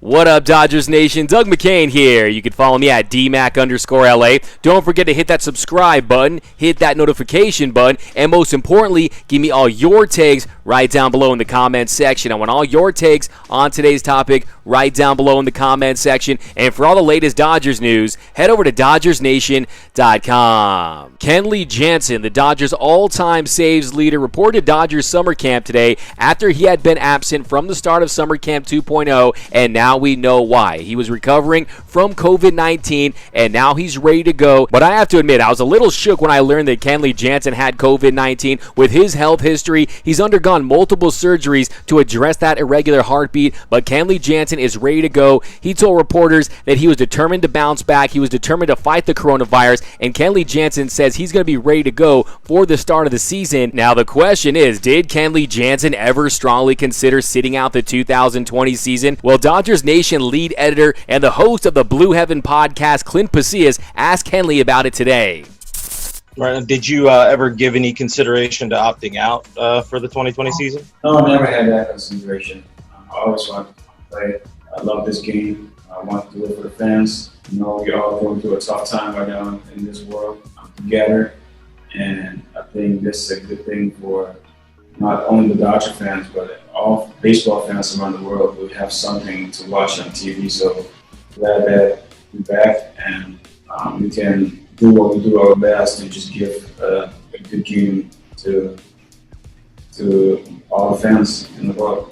What up, Dodgers Nation? Doug McCain here. You can follow me at DMac_LA. Don't forget to hit that subscribe button, hit that notification button, and most importantly, give me all your takes right down below in the comments section. I want all your takes on today's topic right down below in the comments section. And for all the latest Dodgers news, head over to DodgersNation.com. Kenley Jansen, the Dodgers' all-time saves leader, reported Dodgers summer camp today after he had been absent from the start of summer camp 2.0, and now we know why. He was recovering from COVID-19, and now he's ready to go. But I have to admit, I was a little shook when I learned that Kenley Jansen had COVID-19. With his health history, he's undergone multiple surgeries to address that irregular heartbeat, but Kenley Jansen is ready to go. He told reporters that he was determined to bounce back. He was determined to fight the coronavirus, and Kenley Jansen says he's going to be ready to go for the start of the season. Now, the question is, did Kenley Jansen ever strongly consider sitting out the 2020 season? Well, Dodgers Nation lead editor and the host of the Blue Heaven podcast, Clint Pasillas, asked Kenley about it today. Right. Did you ever give any consideration to opting out for the 2020 season? No, I never had that consideration. I always wanted to play. I love this game. I want to do it for the fans. You know, we're all going through a tough time right now in this world together, and I think this is a good thing for not only the Dodger fans, but all baseball fans around the world who have something to watch on TV. So glad that we're back and we can do what we do our best and just give a good game to all the fans in the world.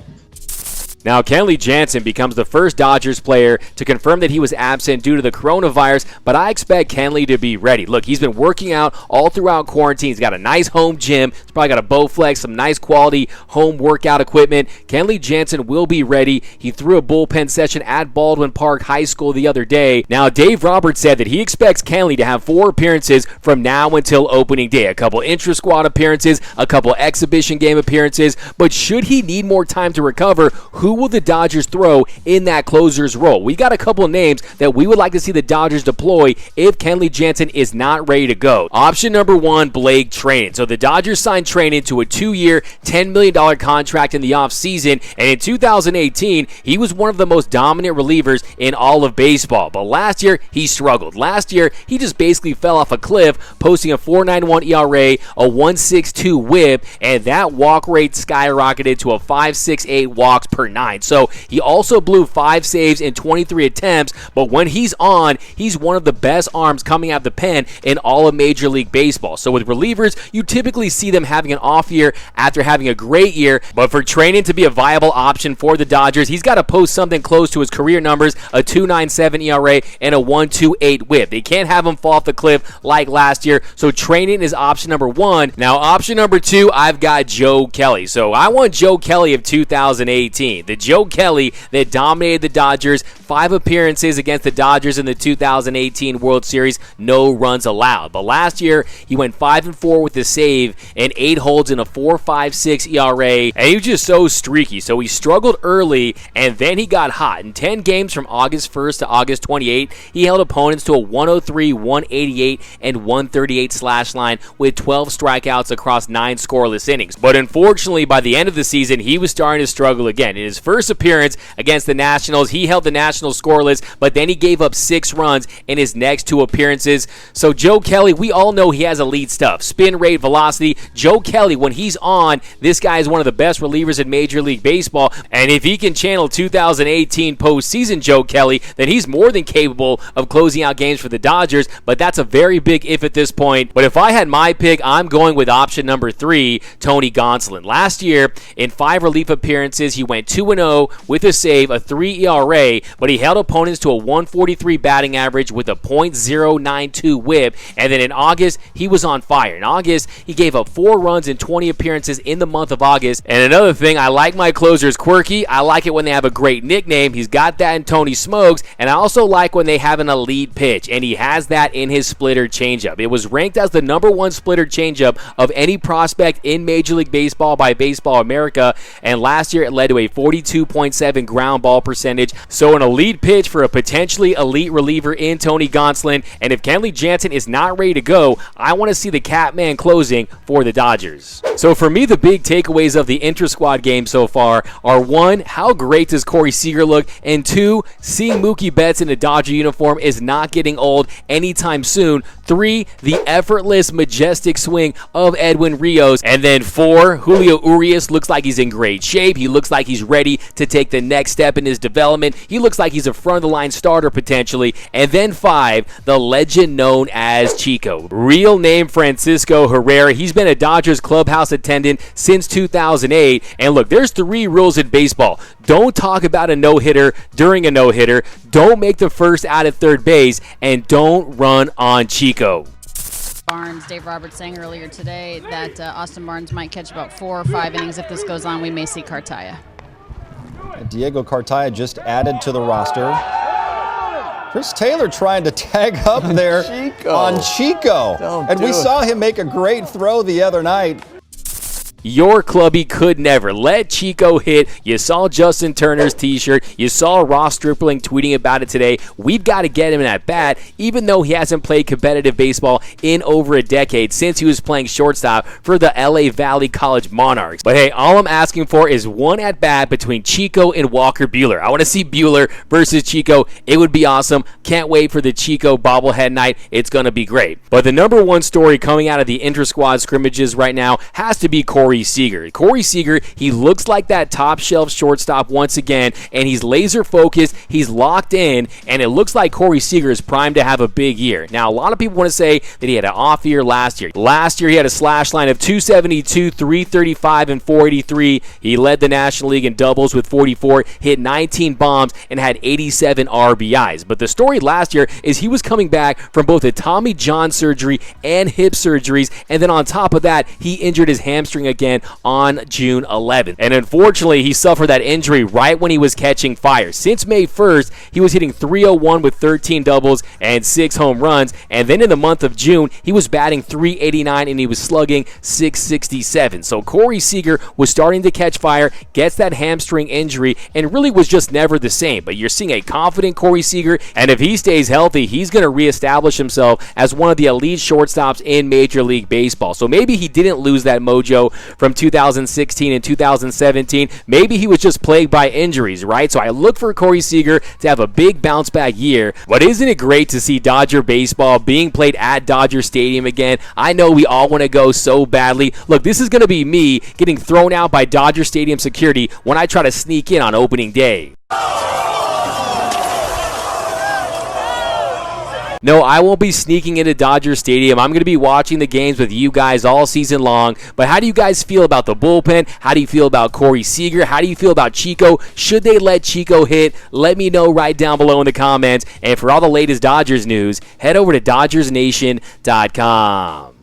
Now, Kenley Jansen becomes the first Dodgers player to confirm that he was absent due to the coronavirus, but I expect Kenley to be ready. Look, he's been working out all throughout quarantine. He's got a nice home gym. He's probably got a Bowflex, some nice quality home workout equipment. Kenley Jansen will be ready. He threw a bullpen session at Baldwin Park High School the other day. Now, Dave Roberts said that he expects Kenley to have 4 appearances from now until opening day. A couple intra-squad appearances, a couple exhibition game appearances, but should he need more time to recover, who will the Dodgers throw in that closer's role? We got a couple of names that we would like to see the Dodgers deploy if Kenley Jansen is not ready to go. Option number 1, Blake Treinen. So the Dodgers signed Treinen to a 2-year, $10 million contract in the offseason, and in 2018, he was one of the most dominant relievers in all of baseball. But last year, he struggled. Last year, he just basically fell off a cliff, posting a 4.91 ERA, a 1.62 WHIP, and that walk rate skyrocketed to a 5.68 walks per 9. So he also blew 5 saves in 23 attempts, but when he's on, he's one of the best arms coming out of the pen in all of Major League Baseball. So with relievers, you typically see them having an off year after having a great year, but for Treinen to be a viable option for the Dodgers, he's got to post something close to his career numbers, a 2.97 ERA and a 1.28 WHIP. They can't have him fall off the cliff like last year, so Treinen is option number 1. Now, option number 2, I've got Joe Kelly. So I want Joe Kelly of 2018. The Joe Kelly that dominated the Dodgers, 5 appearances against the Dodgers in the 2018 World Series, no runs allowed. But last year, he went 5-4 with a save and 8 holds in a 4.56 ERA, and he was just so streaky. So he struggled early, and then he got hot. In 10 games from August 1st to August 28th, he held opponents to a 103, 188, and 138 slash line with 12 strikeouts across 9 scoreless innings. But unfortunately, by the end of the season, he was starting to struggle again. In his first appearance against the Nationals, he held the Nationals scoreless, but then he gave up 6 runs in his next 2 appearances. So Joe Kelly, we all know he has elite stuff. Spin rate, velocity. Joe Kelly, when he's on, this guy is one of the best relievers in Major League Baseball, and if he can channel 2018 postseason Joe Kelly, then he's more than capable of closing out games for the Dodgers, but that's a very big if at this point. But if I had my pick, I'm going with option number 3, Tony Gonsolin. Last year, in 5 relief appearances, he went 2-0 with a save, a 3 ERA, but he held opponents to a 143 batting average with a .092 WHIP, and then in August, he was on fire. In August, he gave up 4 runs in 20 appearances in the month of August. And another thing, I like my closers quirky. I like it when they have a great nickname. He's got that in Tony Smokes, and I also like when they have an elite pitch, and he has that in his splitter changeup. It was ranked as the number 1 splitter changeup of any prospect in Major League Baseball by Baseball America, and last year it led to a 46 42.7 ground ball percentage. So an elite pitch for a potentially elite reliever in Tony Gonsolin. And if Kenley Jansen is not ready to go, I want to see the Catman closing for the Dodgers. So for me, the big takeaways of the intra-squad game so far are 1, how great does Corey Seager look? And 2, seeing Mookie Betts in a Dodger uniform is not getting old anytime soon. 3, the effortless, majestic swing of Edwin Rios. And then 4, Julio Urias looks like he's in great shape. He looks like he's ready to take the next step in his development. He looks like he's a front-of-the-line starter potentially. And then 5, the legend known as Chico. Real name Francisco Herrera. He's been a Dodgers clubhouse attendant since 2008. And look, there's 3 rules in baseball. Don't talk about a no-hitter during a no-hitter. Don't make the first out at third base. And don't run on Chico. Barnes, Dave Roberts saying earlier today that Austin Barnes might catch about 4 or 5 innings. If this goes on, we may see Cartaya. Diego Cartaya just added to the roster. Chris Taylor trying to tag up there on Chico. And we saw him make a great throw the other night. Your clubby could never let Chico hit. You saw Justin Turner's t-shirt. You saw Ross Stripling tweeting about it today. We've got to get him at bat, even though he hasn't played competitive baseball in over a decade since he was playing shortstop for the LA Valley College Monarchs. But hey, all I'm asking for is 1 at bat between Chico and Walker Buehler. I want to see Buehler versus Chico. It would be awesome. Can't wait for the Chico bobblehead night. It's going to be great. But the number 1 story coming out of the intra-squad scrimmages right now has to be Corey Seager. Corey Seager, he looks like that top shelf shortstop once again, and he's laser focused, he's locked in, and it looks like Corey Seager is primed to have a big year. Now, a lot of people want to say that he had an off year last year. Last year, he had a slash line of 272, 335, and 483. He led the National League in doubles with 44, hit 19 bombs, and had 87 RBIs. But the story last year is he was coming back from both a Tommy John surgery and hip surgeries, and then on top of that, he injured his hamstring again on June 11th. And unfortunately, he suffered that injury right when he was catching fire. Since May 1st, he was hitting .301 with 13 doubles and 6 home runs. And then in the month of June, he was batting .389 and he was slugging .667. So Corey Seager was starting to catch fire, gets that hamstring injury, and really was just never the same. But you're seeing a confident Corey Seager, and if he stays healthy, he's going to reestablish himself as one of the elite shortstops in Major League Baseball. So maybe he didn't lose that mojo from 2016 and 2017. Maybe he was just plagued by injuries, right? So I look for Corey Seager to have a big bounce back year. But isn't it great to see Dodger baseball being played at Dodger Stadium again? I know we all want to go so badly. Look, this is going to be me getting thrown out by Dodger Stadium security when I try to sneak in on opening day. No, I won't be sneaking into Dodger Stadium. I'm going to be watching the games with you guys all season long. But how do you guys feel about the bullpen? How do you feel about Corey Seager? How do you feel about Chico? Should they let Chico hit? Let me know right down below in the comments. And for all the latest Dodgers news, head over to DodgersNation.com.